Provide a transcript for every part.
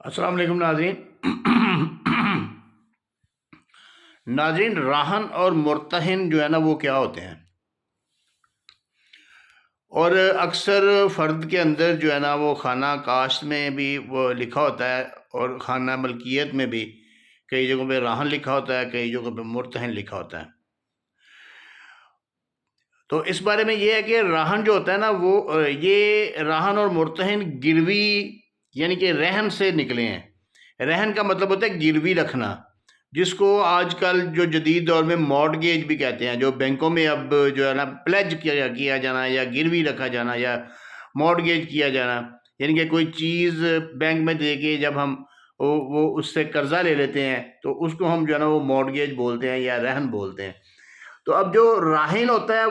السلام علیکم ناظرین۔ ناظرین، راہن اور مرتہن جو ہے نا وہ کیا ہوتے ہیں؟ اور اکثر فرد کے اندر جو ہے نا وہ خانہ کاشت میں بھی وہ لکھا ہوتا ہے، اور خانہ ملکیت میں بھی کئی جگہوں پہ راہن لکھا ہوتا ہے، کئی جگہوں پہ مرتہن لکھا ہوتا ہے۔ تو اس بارے میں یہ ہے کہ راہن جو ہوتا ہے نا وہ یہ راہن اور مرتہن گروی یعنی کہ رہن سے نکلے ہیں۔ رہن کا مطلب ہوتا ہے گروی رکھنا، جس کو آج کل جو جدید دور میں مارٹگیج بھی کہتے ہیں، جو بینکوں میں اب جو ہے نا پلیج کیا جانا یا گروی رکھا جانا یا مارٹگیج کیا جانا، یعنی کہ کوئی چیز بینک میں دے کے جب ہم وہ اس سے قرضہ لے لیتے ہیں تو اس کو ہم جو ہے نا وہ مارٹگیج بولتے ہیں یا رہن بولتے ہیں۔ تو اب جو راہن ہوتا ہے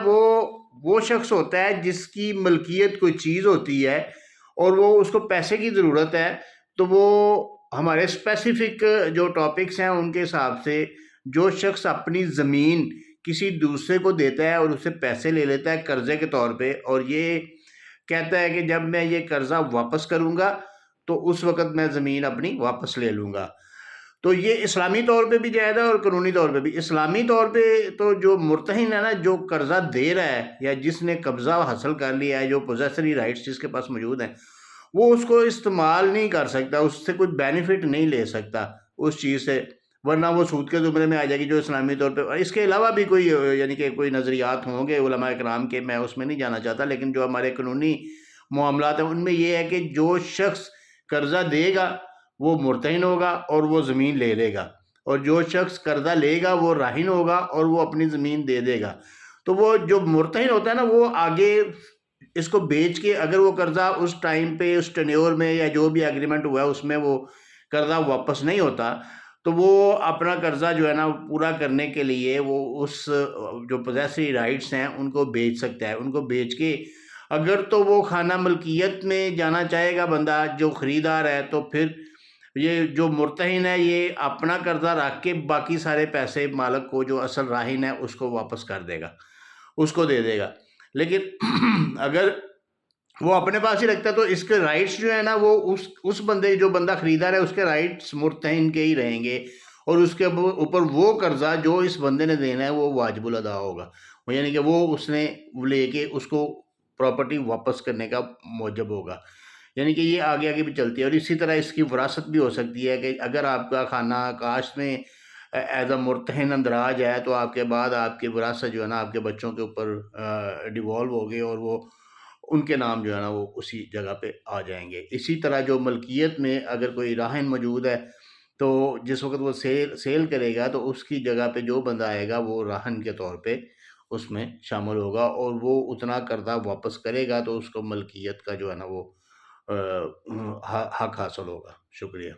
وہ شخص ہوتا ہے جس کی ملکیت کوئی چیز ہوتی ہے اور وہ اس کو پیسے کی ضرورت ہے، تو وہ ہمارے اسپیسیفک جو ٹاپکس ہیں ان کے حساب سے جو شخص اپنی زمین کسی دوسرے کو دیتا ہے اور اس سے پیسے لے لیتا ہے قرضے کے طور پہ، اور یہ کہتا ہے کہ جب میں یہ قرضہ واپس کروں گا تو اس وقت میں زمین اپنی واپس لے لوں گا، تو یہ اسلامی طور پہ بھی جائز ہے اور قانونی طور پہ بھی۔ اسلامی طور پہ تو جو مرتہن ہے نا، جو قرضہ دے رہا ہے یا جس نے قبضہ حاصل کر لیا ہے، جو پوزیسری رائٹس جس کے پاس موجود ہیں، وہ اس کو استعمال نہیں کر سکتا، اس سے کوئی بینیفٹ نہیں لے سکتا اس چیز سے، ورنہ وہ سود کے زمرے میں آ جائے گی جو اسلامی طور پہ۔ اور اس کے علاوہ بھی کوئی یعنی کہ کوئی نظریات ہوں گے علماء کرام کے، میں اس میں نہیں جانا چاہتا، لیکن جو ہمارے قانونی معاملات ہیں ان میں یہ ہے کہ جو شخص قرضہ دے گا وہ مرتہن ہوگا اور وہ زمین لے لے گا، اور جو شخص قرضہ لے گا وہ راہن ہوگا اور وہ اپنی زمین دے دے گا۔ تو وہ جو مرتہن ہوتا ہے نا وہ آگے اس کو بیچ کے، اگر وہ قرضہ اس ٹائم پہ اس ٹینیور میں یا جو بھی ایگریمنٹ ہوا ہے اس میں وہ قرضہ واپس نہیں ہوتا، تو وہ اپنا قرضہ جو ہے نا پورا کرنے کے لیے وہ اس جو پوزیسری رائٹس ہیں ان کو بیچ سکتا ہے۔ ان کو بیچ کے اگر تو وہ خانہ ملکیت میں جانا چاہے گا بندہ جو خریدار ہے، تو پھر یہ جو مرتہن ہے یہ اپنا قرضہ رکھ کے باقی سارے پیسے مالک کو جو اصل راہن ہے اس کو واپس کر دے گا، اس کو دے دے گا۔ لیکن اگر وہ اپنے پاس ہی رکھتا ہے تو اس کے رائٹس جو ہے نا وہ اس بندے جو بندہ خریدار ہے اس کے رائٹس مرتہن کے ہی رہیں گے، اور اس کے اوپر وہ قرضہ جو اس بندے نے دینا ہے وہ واجب الادا ہوگا، یعنی کہ وہ اس نے لے کے اس کو پراپرٹی واپس کرنے کا موجب ہوگا۔ یعنی کہ یہ آگے آگے بھی چلتی ہے، اور اسی طرح اس کی وراثت بھی ہو سکتی ہے کہ اگر آپ کا خانہ کاشت میں ایز اے مرتہن اندراج ہے تو آپ کے بعد آپ کی وراثت جو ہے نا آپ کے بچوں کے اوپر ڈیوالو ہوگی، اور وہ ان کے نام جو ہے نا وہ اسی جگہ پہ آ جائیں گے۔ اسی طرح جو ملکیت میں اگر کوئی راہن موجود ہے تو جس وقت وہ سیل کرے گا تو اس کی جگہ پہ جو بندہ آئے گا وہ راہن کے طور پہ اس میں شامل ہوگا، اور وہ اتنا قرضہ واپس کرے گا تو اس کو ملکیت کا جو ہے نا وہ حق حاصل ہوگا۔ شکریہ۔